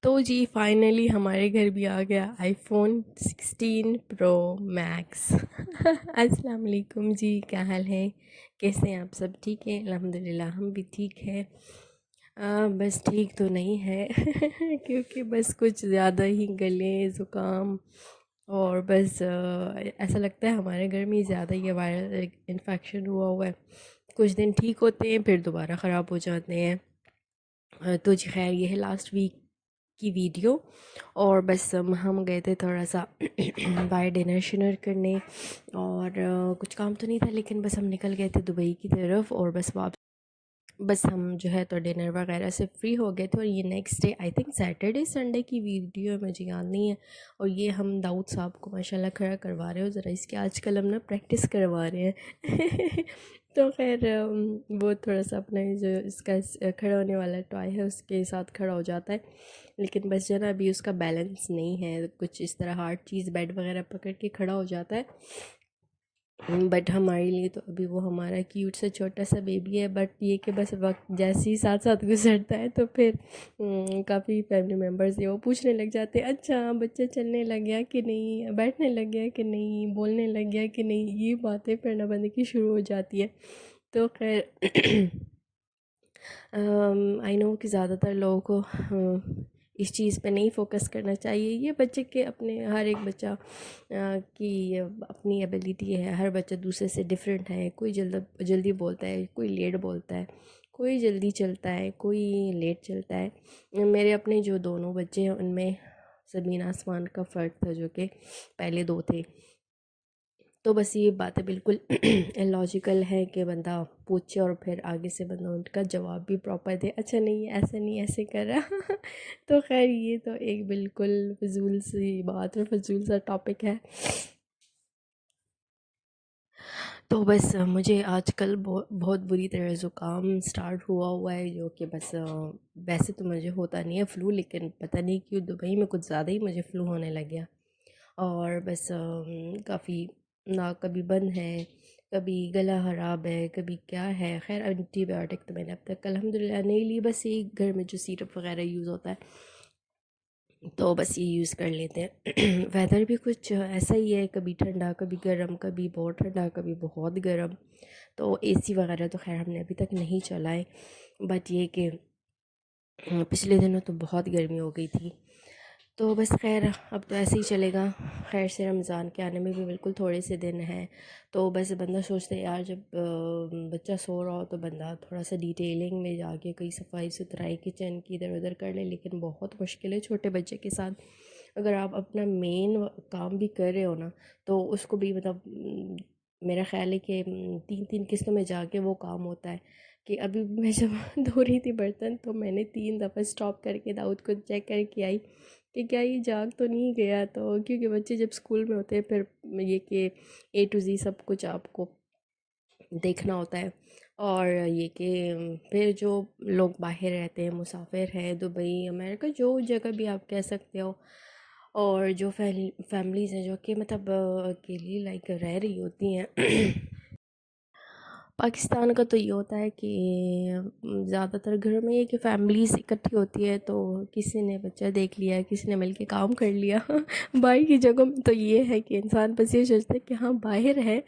تو جی فائنلی ہمارے گھر بھی آ گیا آئی فون 16 پرو میکس السلام علیکم جی، کیا حال ہے؟ کیسے ہیں آپ سب؟ ٹھیک ہے الحمدللہ، ہم بھی ٹھیک ہے۔ بس ٹھیک تو نہیں ہے کیونکہ بس کچھ زیادہ ہی گلے زکام اور بس ایسا لگتا ہے ہمارے گھر میں زیادہ یہ وائرل انفیکشن ہوا ہے۔ کچھ دن ٹھیک ہوتے ہیں پھر دوبارہ خراب ہو جاتے ہیں۔ تو جی خیر، یہ ہے لاسٹ ویک کی ویڈیو، اور بس ہم گئے تھے تھوڑا سا باہر ڈنر شنر کرنے، اور کچھ کام تو نہیں تھا لیکن بس ہم نکل گئے تھے دبئی کی طرف، اور بس ہم جو ہے تو ڈنر وغیرہ سے فری ہو گئے تھے۔ اور یہ next day I think Saturday Sunday کی ویڈیو ہے، مجھے یاد نہیں ہے۔ اور یہ ہم داؤد صاحب کو ماشاءاللہ کھڑا کروا رہے ہو، ذرا اس کے آج کل ہم نا پریکٹس کروا رہے ہیں تو خیر وہ تھوڑا سا اپنا جو اس کا کھڑا ہونے والا ٹوائے ہے اس کے ساتھ کھڑا ہو جاتا ہے، لیکن بس جو ہے نا ابھی اس کا بیلنس نہیں ہے، کچھ اس طرح ہارڈ چیز بیڈ وغیرہ پکڑ کے کھڑا ہو جاتا ہے۔ بٹ ہمارے لیے تو ابھی وہ ہمارا کیوٹ سا چھوٹا سا بیبی ہے، بٹ یہ کہ بس وقت جیسے ہی ساتھ ساتھ گزرتا ہے تو پھر کافی فیملی ممبرز یہ وہ پوچھنے لگ جاتے ہیں، اچھا بچہ چلنے لگ گیا کہ نہیں، بیٹھنے لگ گیا کہ نہیں، بولنے لگ گیا کہ نہیں، یہ باتیں پڑھنا بندی کی شروع ہو جاتی ہے۔ تو خیر آئی نو کہ زیادہ تر لوگوں کو اس چیز پہ نہیں فوکس کرنا چاہیے، یہ بچے کے اپنے ہر ایک بچہ کی اپنی ایبیلیٹی ہے، ہر بچہ دوسرے سے ڈیفرنٹ ہے، کوئی جلدی بولتا ہے، کوئی لیٹ بولتا ہے، کوئی جلدی چلتا ہے، کوئی لیٹ چلتا ہے۔ میرے اپنے جو دونوں بچے ہیں ان میں زمین آسمان کا فرق تھا، جو کہ پہلے دو تھے۔ تو بس یہ باتیں بالکل لاجیکل ہے کہ بندہ پوچھے اور پھر آگے سے بندہ ان کا جواب بھی پراپر دے، اچھا نہیں ایسا نہیں ایسے کر رہا تو خیر یہ تو ایک بالکل فضول سی بات ہے، فضول سا ٹاپک ہے۔ تو بس مجھے آج کل بہت بری طرح زکام سٹارٹ ہوا ہے، جو کہ بس ویسے تو مجھے ہوتا نہیں ہے فلو، لیکن پتہ نہیں کیوں دبئی میں کچھ زیادہ ہی مجھے فلو ہونے لگ گیا، اور بس کافی ناک کبھی بند ہے، کبھی گلا خراب ہے، کبھی کیا ہے۔ خیر اینٹی بایوٹک تو میں نے اب تک الحمدللہ نہیں لی، بس یہی گھر میں جو سیرپ وغیرہ یوز ہوتا ہے تو بس یہ یوز کر لیتے ہیں۔ ویدر بھی کچھ ایسا ہی ہے، کبھی ٹھنڈا کبھی گرم، کبھی بہت ٹھنڈا کبھی بہت گرم، تو اے سی وغیرہ تو خیر ہم نے ابھی تک نہیں چلائے، بٹ یہ کہ پچھلے دنوں تو بہت گرمی ہو گئی تھی۔ تو بس خیر اب تو ایسے ہی چلے گا، خیر سے رمضان کے آنے میں بھی بالکل تھوڑے سے دن ہیں، تو بس بندہ سوچتا ہے یار جب بچہ سو رہا ہو تو بندہ تھوڑا سا ڈیٹیلنگ میں جا کے کوئی صفائی ستھرائی کچن کی ادھر ادھر کر لے، لیکن بہت مشکل ہے چھوٹے بچے کے ساتھ۔ اگر آپ اپنا مین کام بھی کر رہے ہو نا تو اس کو بھی مطلب میرا خیال ہے کہ تین تین قسطوں میں جا کے وہ کام ہوتا ہے، کہ ابھی میں جب دھو رہی تھی برتن تو میں نے 3 دفعہ سٹاپ کر کے داؤد کو چیک کر کے آئی کہ کیا یہ جاگ تو نہیں گیا، تو کیونکہ بچے جب اسکول میں ہوتے ہیں پھر یہ کہ A to Z سب کچھ آپ کو دیکھنا ہوتا ہے، اور یہ کہ پھر جو لوگ باہر رہتے ہیں، مسافر ہیں، دبئی امریکہ جو جگہ بھی آپ کہہ سکتے ہو، اور جو فیملیز ہیں جو کہ مطلب اکیلی لائک رہ رہی ہوتی ہیں پاکستان کا تو یہ ہوتا ہے کہ زیادہ تر گھر میں یہ کہ فیملیز اکٹھی ہوتی ہے تو کسی نے بچہ دیکھ لیا، کسی نے مل کے کام کر لیا باہر کی جگہوں میں تو یہ ہے کہ انسان بس یہ سوچتا ہے کہ ہاں باہر ہے،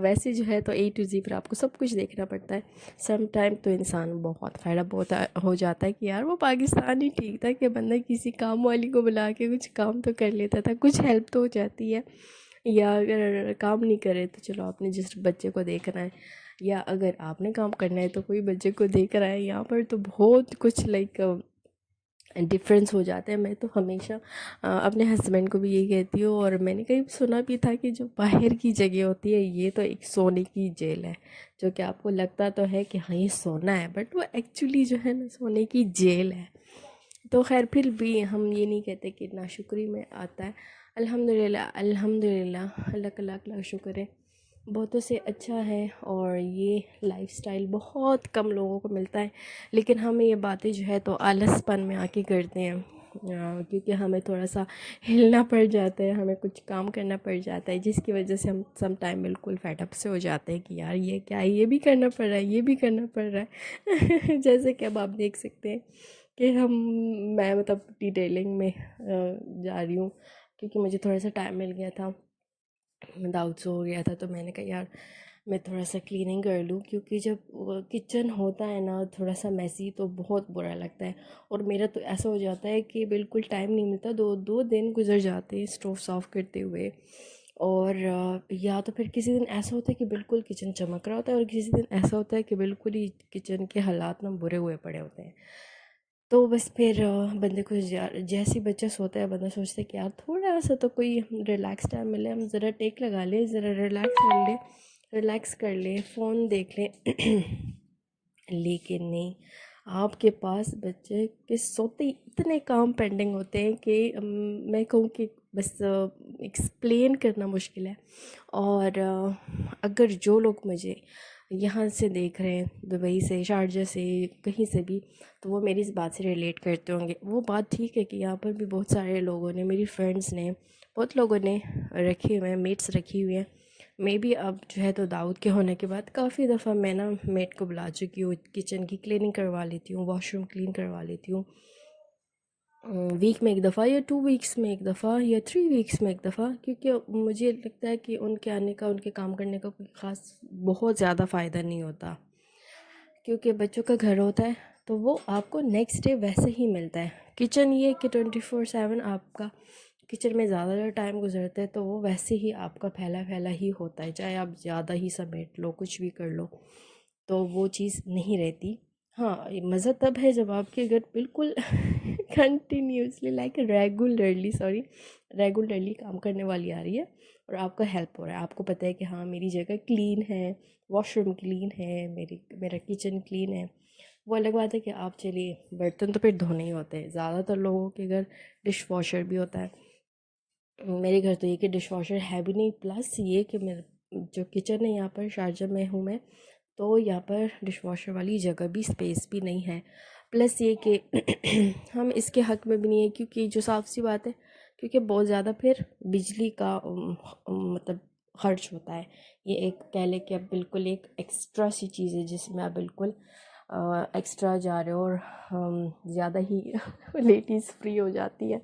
ویسے جو ہے تو A to Z پر آپ کو سب کچھ دیکھنا پڑتا ہے۔ سم ٹائم تو انسان بہت فیڈ اپ ہو جاتا ہے کہ یار وہ پاکستان ہی ٹھیک تھا، کہ بندہ کسی کام والی کو بلا کے کچھ کام تو کر لیتا تھا، کچھ ہیلپ تو ہو جاتی ہے، یا اگر کام نہیں کرے تو چلو آپ نے جس بچے کو دیکھنا ہے، یا اگر آپ نے کام کرنا ہے تو کوئی بچے کو دیکھ رہا ہے، یہاں پر تو بہت کچھ لائک ڈفرینس ہو جاتا ہے۔ میں تو ہمیشہ اپنے ہسبینڈ کو بھی یہی کہتی ہوں، اور میں نے کہیں سنا بھی تھا کہ جو باہر کی جگہ ہوتی ہے یہ تو ایک سونے کی جیل ہے، جو کہ آپ کو لگتا تو ہے کہ ہاں یہ سونا ہے، بٹ وہ ایکچولی جو ہے نا سونے کی جیل ہے۔ تو خیر پھر بھی ہم یہ نہیں کہتے کہ ناشکری میں آتا ہے، الحمدللہ الحمدللہ، اللہ کا لاکھ لاکھ شکر ہے، بہتوں سے اچھا ہے، اور یہ لائف سٹائل بہت کم لوگوں کو ملتا ہے، لیکن ہمیں یہ باتیں جو ہے تو آلس پن میں آ کے کرتے ہیں، کیونکہ ہمیں تھوڑا سا ہلنا پڑ جاتا ہے، ہمیں کچھ کام کرنا پڑ جاتا ہے، جس کی وجہ سے ہم سم ٹائم بالکل فیڈ اپ سے ہو جاتے ہیں کہ یار یہ کیا ہے، یہ بھی کرنا پڑ رہا ہے، یہ بھی کرنا پڑ رہا ہے جیسے کہ اب آپ دیکھ سکتے ہیں کہ میں مطلب ڈیٹیلنگ میں جا رہی ہوں، کیونکہ مجھے تھوڑا سا ٹائم مل گیا تھا، داؤد سو ہو گیا تھا، تو میں نے کہا یار میں تھوڑا سا کلیننگ کر لوں، کیونکہ جب کچن ہوتا ہے نا تھوڑا سا میسی تو بہت برا لگتا ہے. اور میرا تو ایسا ہو جاتا ہے کہ بالکل ٹائم نہیں ملتا، دو دو دن گزر جاتے ہیں اسٹوو صاف کرتے ہوئے. اور یا تو پھر کسی دن ایسا ہوتا ہے کہ بالکل کچن چمک رہا ہوتا ہے، اور کسی دن ایسا ہوتا ہے کہ بالکل ہی کچن کے حالات نا برے ہوئے پڑے ہوتے ہیں. تو بس پھر بندے کو جیسے بچہ سوتا ہے بندہ سوچتا ہے کہ یار تھوڑا سا تو کوئی ریلیکس ٹائم ملے، ہم ذرا ٹیک لگا لیں، ذرا ریلیکس کر لیں، فون دیکھ لیں. لیکن نہیں، آپ کے پاس بچے کے سوتے ہی اتنے کام پینڈنگ ہوتے ہیں کہ میں کہوں کہ بس ایکسپلین کرنا مشکل ہے. اور اگر جو لوگ مجھے یہاں سے دیکھ رہے ہیں، دبئی سے، شارجہ سے، کہیں سے بھی، تو وہ میری اس بات سے ریلیٹ کرتے ہوں گے. وہ بات ٹھیک ہے کہ یہاں پر بھی بہت سارے لوگوں نے، میری فرینڈس نے، بہت لوگوں نے رکھے ہوئے ہیں، میٹس رکھی ہوئی ہیں. میں بھی اب جو ہے تو داؤد کے ہونے کے بعد کافی دفعہ میں نا میٹ کو بلا چکی ہوں، کچن کی کلیننگ کروا لیتی ہوں، واش روم کلین کروا لیتی ہوں، ویک میں ایک دفعہ یا 2 ویکس میں ایک دفعہ یا 3 ویکس میں ایک دفعہ. کیونکہ مجھے لگتا ہے کہ ان کے آنے کا، ان کے کام کرنے کا کوئی خاص بہت زیادہ فائدہ نہیں ہوتا، کیونکہ بچوں کا گھر ہوتا ہے تو وہ آپ کو نیکسٹ ڈے ویسے ہی ملتا ہے. کچن یہ کہ 24/7 آپ کا کچن میں زیادہ ٹائم گزرتا ہے تو وہ ویسے ہی آپ کا پھیلا پھیلا ہی ہوتا ہے، چاہے آپ زیادہ ہی سمیٹ لو، کچھ بھی کر لو، تو وہ چیز نہیں رہتی. ہاں، مزہ تب ہے جب آپ کے گھر بالکل کنٹینیوسلی ریگولرلی کام کرنے والی آ رہی ہے اور آپ کا ہیلپ ہو رہا ہے. آپ کو پتہ ہے کہ ہاں میری جگہ کلین ہے، واش روم کلین ہے، میرا کچن کلین ہے. وہ الگ بات ہے کہ آپ چلیے برتن تو پھر دھونے ہی ہوتے ہیں، زیادہ تر لوگوں کے گھر ڈش واشر بھی ہوتا ہے. میرے گھر تو یہ کہ ڈش واشر ہے بھی نہیں، پلس یہ کہ میرا جو کچن ہے یہاں پر شارجہ میں ہوں میں، تو یہاں پر ڈش واشر والی جگہ بھی، اسپیس بھی نہیں ہے. پلس یہ کہ ہم اس کے حق میں بھی نہیں ہے، کیونکہ جو صاف سی بات ہے، کیونکہ بہت زیادہ پھر بجلی کا مطلب خرچ ہوتا ہے. یہ ایک کہہ لے کہ اب بالکل ایک ایکسٹرا سی چیز ہے جس میں آپ بالکل ایکسٹرا جا رہے ہو، اور زیادہ ہی لیڈیز فری ہو جاتی ہے.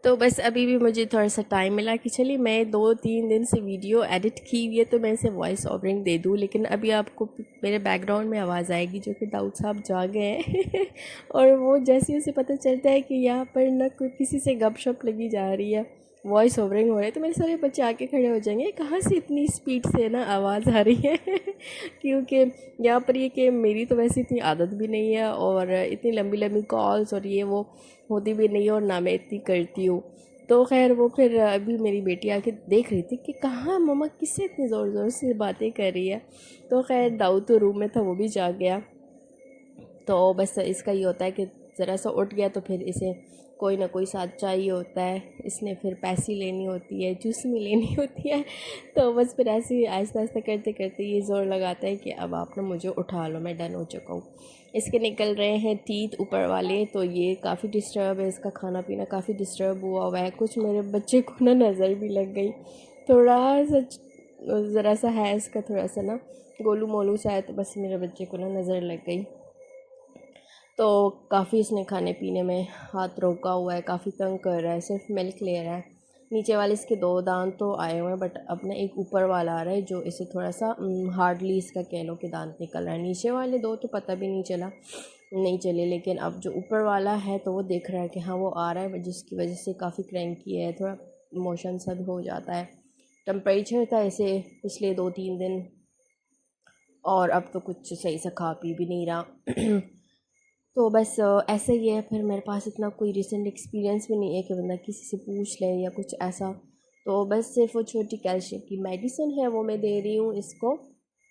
تو بس ابھی بھی مجھے تھوڑا سا ٹائم ملا کہ چلیے میں 2-3 دن سے ویڈیو ایڈٹ کی ہوئی ہے تو میں اسے وائس اوورنگ دے دوں. لیکن ابھی آپ کو میرے بیک گراؤنڈ میں آواز آئے گی جو کہ داؤد صاحب جاگے ہیں اور وہ جیسے اسے پتہ چلتا ہے کہ یہاں پر نہ کوئی کسی سے گپ شپ لگی جا رہی ہے، وائس اوورنگ ہو رہا ہے، تو میرے سارے بچے آ کے کھڑے ہو جائیں گے کہاں سے اتنی اسپیڈ سے نا آواز آ رہی ہے کیونکہ یہاں پر یہ کہ میری تو ویسے اتنی عادت بھی نہیں ہے، اور اتنی لمبی لمبی کالز اور یہ وہ ہوتی بھی نہیں ہے، اور نہ میں اتنی کرتی ہوں. تو خیر وہ پھر ابھی میری بیٹی آ کے دیکھ رہی تھی کہ کہاں مما کس سے اتنی زور زور سے باتیں کر رہی ہے. تو خیر داؤد تو روم میں تھا، وہ بھی جاگ گیا. تو بس اس کا یہ ہوتا ہے کہ ذرا سا اٹھ گیا تو پھر اسے کوئی نہ کوئی ساتھ چاہیے ہوتا ہے. اس نے پھر پیسی لینی ہوتی ہے، چوسمی لینی ہوتی ہے. تو بس پھر ایسے ہی آہستہ آہستہ کرتے کرتے یہ زور لگاتا ہے کہ اب آپ نے مجھے اٹھا لو، میں ڈن ہو چکا ہوں. اس کے نکل رہے ہیں ٹیتھ اوپر والے، تو یہ کافی ڈسٹرب ہے، اس کا کھانا پینا کافی ڈسٹرب ہوا ہے. کچھ میرے بچے کو نا نظر بھی لگ گئی، تھوڑا سا ذرا سا ہے اس کا تھوڑا سا نا گولو مولو سا ہے، تو بس میرے بچے کو نا نظر لگ گئی. تو کافی اس نے کھانے پینے میں ہاتھ روکا ہوا ہے، کافی تنگ کر رہا ہے، صرف ملک لے رہا ہے. نیچے والے اس کے 2 دانت تو آئے ہوئے ہیں، بٹ اپنا ایک اوپر والا آ رہا ہے جو اسے تھوڑا سا ہارڈلی اس کا کہہ لو کہ دانت نکل رہا ہے. نیچے والے 2 تو پتہ بھی نہیں چلے، لیکن اب جو اوپر والا ہے تو وہ دیکھ رہا ہے کہ ہاں وہ آ رہا ہے، جس کی وجہ سے کافی کرینکی ہے، تھوڑا موشن سا بھی ہو جاتا ہے. ٹمپریچر تھا اسے پچھلے 2-3 دن، اور اب تو کچھ صحیح سے کھا پی بھی نہیں رہا. تو بس ایسے ہی ہے. پھر میرے پاس اتنا کوئی ریسنٹ ایکسپیرینس بھی نہیں ہے کہ بندہ کسی سے پوچھ لے یا کچھ ایسا. تو بس صرف وہ چھوٹی کیلشیم کی میڈیسن ہے وہ میں دے رہی ہوں اس کو،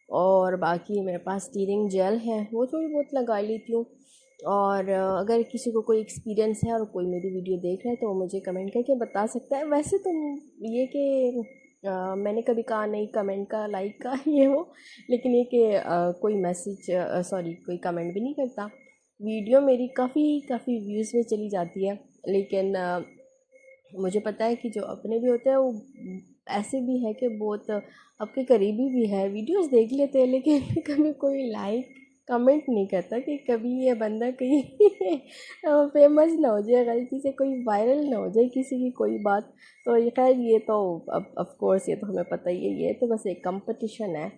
اور باقی میرے پاس اسٹیرنگ جیل ہے وہ تھوڑی بہت لگا لیتی ہوں. اور اگر کسی کو کوئی ایکسپیرینس ہے اور کوئی میری ویڈیو دیکھ رہا ہے تو وہ مجھے کمنٹ کر کے بتا سکتا ہے. ویسے تو یہ کہ میں نے کبھی کہا نہیں کمنٹ کا، لائک کا یہ ہو، لیکن یہ کہ کوئی میسج کوئی کمنٹ بھی نہیں کرتا. ویڈیو میری کافی ویوز میں چلی جاتی ہے، لیکن مجھے پتہ ہے کہ جو اپنے بھی ہوتے ہیں وہ ایسے بھی ہے کہ بہت آپ کے قریبی بھی ہے، ویڈیوز دیکھ لیتے ہیں لیکن کبھی کوئی لائک کمنٹ نہیں کرتا کہ کبھی یہ بندہ کہیں فیمس نہ ہو جائے، غلطی سے کوئی وائرل نہ ہو جائے کسی کی کوئی بات. تو یہ خیر یہ تو اب آف کورس یہ تو ہمیں پتہ ہی ہے، یہ تو بس ایک کمپٹیشن ہے.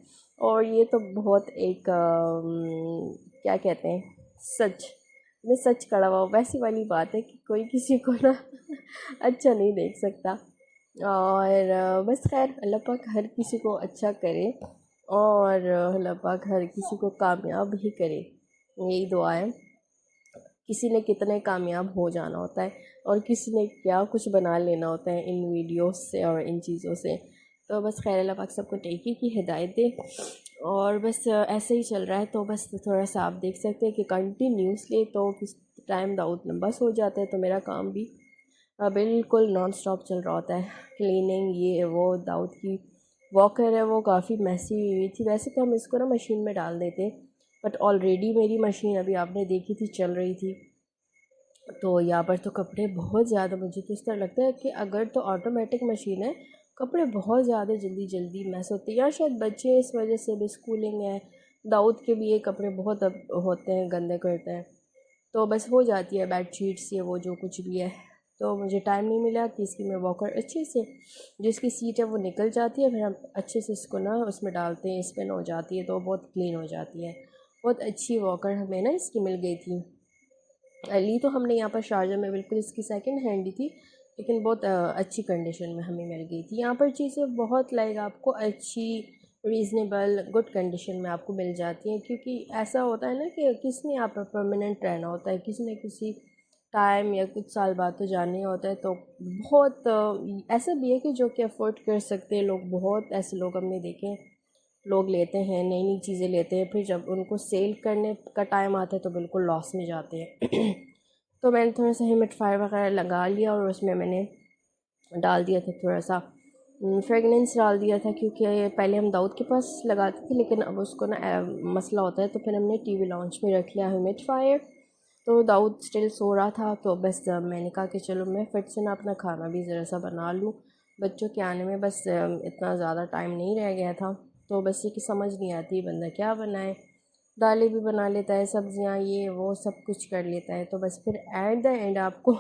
اور یہ تو بہت ایک کیا کہتے ہیں، سچ میں سچ کڑا ہوا ویسی والی بات ہے کہ کوئی کسی کو نا اچھا نہیں دیکھ سکتا. اور بس خیر اللہ پاک ہر کسی کو اچھا کرے، اور اللہ پاک ہر کسی کو کامیاب ہی کرے، یہی دعا ہے. کسی نے کتنے کامیاب ہو جانا ہوتا ہے، اور کسی نے کیا کچھ بنا لینا ہوتا ہے ان ویڈیوز سے اور ان چیزوں سے. تو بس خیر اللہ پاک سب کو نیکی کی ہدایت دے. اور بس ایسے ہی چل رہا ہے. تو بس تھوڑا سا آپ دیکھ سکتے ہیں کہ کنٹینیوسلی تو کس ٹائم داؤد بس ہو جاتا ہے، تو میرا کام بھی بالکل نان سٹاپ چل رہا ہوتا ہے. کلیننگ یہ وہ، داؤد کی واکر ہے وہ کافی میسی ہوئی تھی. ویسے تو ہم اس کو نا مشین میں ڈال دیتے، بٹ آلریڈی میری مشین ابھی آپ نے دیکھی تھی چل رہی تھی. تو یہاں پر تو کپڑے بہت زیادہ، مجھے تو اس طرح لگتا ہے کہ اگر تو آٹومیٹک مشین ہے کپڑے بہت زیادہ جلدی جلدی میس ہوتے ہیں، یا شاید بچے اس وجہ سے بھی اسکولنگ ہے. داؤد کے بھی یہ کپڑے بہت اب ہوتے ہیں، گندے کرتے ہیں. تو بس ہو جاتی ہے بیڈ شیٹس یہ وہ جو کچھ بھی ہے. تو مجھے ٹائم نہیں ملا کہ اس کی میں واکر اچھے سے، جس کی سیٹ ہے وہ نکل جاتی ہے، پھر ہم اچھے سے اس کو نا اس میں ڈالتے ہیں، اسپن ہو جاتی ہے تو بہت کلین ہو جاتی ہے. بہت اچھی واکر ہمیں نا اس کی مل گئی تھی. لی تو ہم نے یہاں پر شارجہ میں بالکل اس کی سیکنڈ ہینڈ ہی تھی، لیکن بہت اچھی کنڈیشن میں ہمیں مل گئی تھی. یہاں پر چیزیں بہت لائک آپ کو اچھی ریزنیبل گڈ کنڈیشن میں آپ کو مل جاتی ہیں، کیونکہ ایسا ہوتا ہے نا کہ کس نے یہاں پر پرماننٹ رہنا ہوتا ہے، کسی نہ کسی ٹائم یا کچھ سال بعد تو جانا ہوتا ہے. تو بہت ایسا بھی ہے کہ جو کہ افورڈ کر سکتے ہیں لوگ، بہت ایسے لوگ ہم نے دیکھے ہیں. لوگ لیتے ہیں، نئی نئی چیزیں لیتے ہیں، پھر جب ان کو سیل کرنے کا ٹائم آتا ہے تو بالکل لاس میں جاتے ہیں. تو میں نے تھوڑا سا ہیومیڈیفائر وغیرہ لگا لیا، اور اس میں نے ڈال دیا تھا تھوڑا سا فریگننس ڈال دیا تھا، کیونکہ پہلے ہم داؤد کے پاس لگاتے تھے، لیکن اب اس کو نا مسئلہ ہوتا ہے، تو پھر ہم نے ٹی وی لاؤنج میں رکھ لیا ہیومیڈیفائر. تو داؤد اسٹل سو رہا تھا، تو بس میں نے کہا کہ چلو میں فٹ سے نا اپنا کھانا بھی ذرا سا بنا لوں. بچوں کے آنے میں بس اتنا زیادہ ٹائم نہیں رہ گیا تھا. تو بس یہ کہ سمجھ نہیں آتی بندہ کیا بنائے، دالیں بھی بنا لیتا ہے، سبزیاں یہ وہ سب کچھ کر لیتا ہے، تو بس پھر ایٹ دا اینڈ آپ کو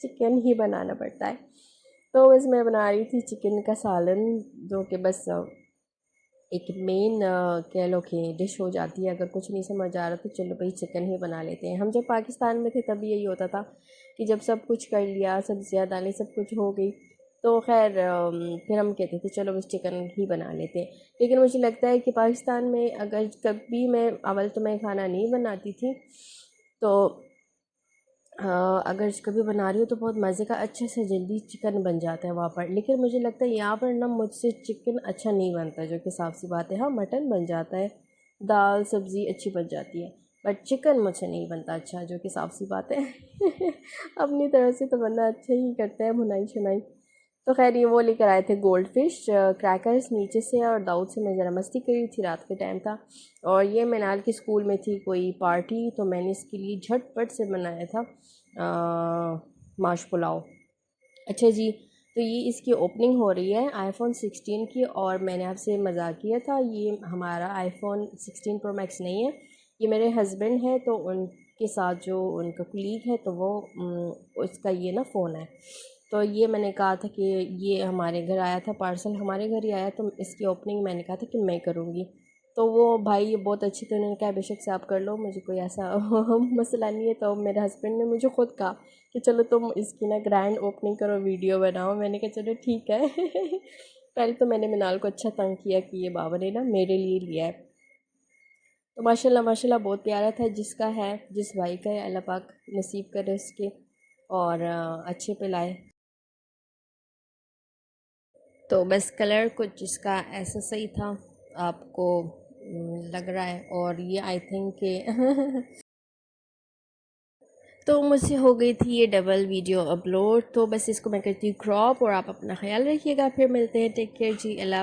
چکن ہی بنانا پڑتا ہے. تو بس میں بنا رہی تھی چکن کا سالن، جو کہ بس ایک مین کہہ لو کہ ڈش ہو جاتی ہے. اگر کچھ نہیں سمجھ آ رہا تو چلو بھائی چکن ہی بنا لیتے ہیں. ہم جب پاکستان میں تھے تب یہی ہوتا تھا کہ جب سب کچھ کر لیا، سبزیاں دالیں سب کچھ ہو گئی، تو خیر پھر ہم کہتے تھے چلو بس چکن ہی بنا لیتے ہیں. لیکن مجھے لگتا ہے کہ پاکستان میں اگر کبھی میں اول تو میں کھانا نہیں بناتی تھی، تو اگر کبھی بنا رہی ہوں تو بہت مزے کا اچھے سے جلدی چکن بن جاتا ہے وہاں پر. لیکن مجھے لگتا ہے یہاں پر نا مجھ سے چکن اچھا نہیں بنتا، جو کہ صاف سی بات ہے. ہاں مٹن بن جاتا ہے، دال سبزی اچھی بن جاتی ہے، بٹ چکن مجھ سے نہیں بنتا اچھا، جو کہ صاف سی بات ہے. اپنی طرح سے تو بندہ اچھا ہی کرتا ہے بنائی شنائی. تو خیر یہ وہ لے کر آئے تھے گولڈ فش کریکرز نیچے سے، اور داؤد سے میں ذرا مستی کری تھی، رات کے ٹائم تھا. اور یہ منال کے اسکول میں تھی کوئی پارٹی، تو میں نے اس کے لیے جھٹ پٹ سے بنایا تھا ماش پلاؤ. اچھا جی، تو یہ اس کی اوپننگ ہو رہی ہے آئی فون 16 کی. اور میں نے آپ سے مذاق کیا تھا، یہ ہمارا آئی فون 16 پرو میکس نہیں ہے، یہ میرے ہسبینڈ ہے، تو ان کے ساتھ جو ان کا کلیگ ہے تو وہ اس کا یہ نا فون ہے. تو یہ میں نے کہا تھا کہ یہ ہمارے گھر آیا تھا، پارسل ہمارے گھر ہی آیا، تو اس کی اوپننگ میں نے کہا تھا کہ میں کروں گی. تو وہ بھائی بہت اچھی تھے، انہوں نے کہا بے شک سے آپ کر لو، مجھے کوئی ایسا مسئلہ نہیں ہے. تو میرے ہسبینڈ نے مجھے خود کہا کہ چلو تم اس کی نا گرینڈ اوپننگ کرو، ویڈیو بناؤ. میں نے کہا چلو ٹھیک ہے. پہلے تو میں نے منال کو اچھا تنگ کیا کہ یہ بابا نے نا میرے لیے لیا ہے. تو ماشاء اللہ بہت پیارا تھا. جس کا ہے، جس بھائی کا ہے، اللہ پاک نصیب کرے اس کے، اور اچھے پہ لائے. تو بس کلر کچھ جس کا ایسا صحیح تھا آپ کو لگ رہا ہے. اور یہ آئی تھنک کہ تو مجھ سے ہو گئی تھی یہ ڈبل ویڈیو اپلوڈ. تو بس اس کو میں کرتی ہوں کراپ، اور آپ اپنا خیال رکھیے گا. پھر ملتے ہیں، ٹیک کیئر جی، اللہ